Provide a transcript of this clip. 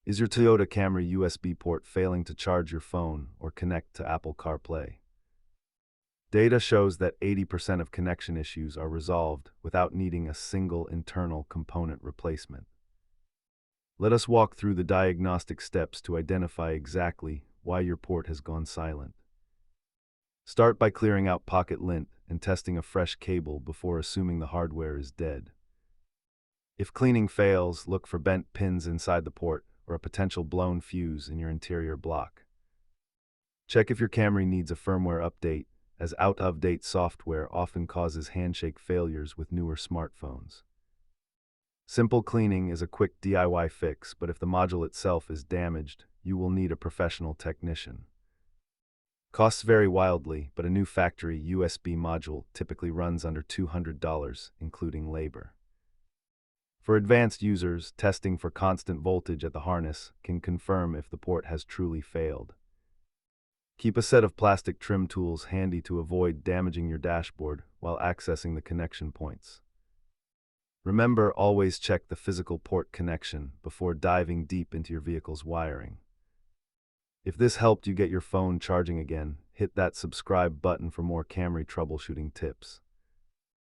Is your Toyota Camry USB port failing to charge your phone or connect to Apple CarPlay? Data shows that 80% of connection issues are resolved without needing a single internal component replacement. Let us walk through the diagnostic steps to identify exactly why your port has gone silent. Start by clearing out pocket lint and testing a fresh cable before assuming the hardware is dead. If cleaning fails, look for bent pins inside the port or a potential blown fuse in your interior block. Check if your Camry needs a firmware update, as out-of-date software often causes handshake failures with newer smartphones. Simple cleaning is a quick DIY fix, but if the module itself is damaged, you will need a professional technician. Costs vary wildly, but a new factory USB module typically runs under $200, including labor. For advanced users, testing for constant voltage at the harness can confirm if the port has truly failed. Keep a set of plastic trim tools handy to avoid damaging your dashboard while accessing the connection points. Remember, always check the physical port connection before diving deep into your vehicle's wiring. If this helped you get your phone charging again, hit that subscribe button for more Camry troubleshooting tips.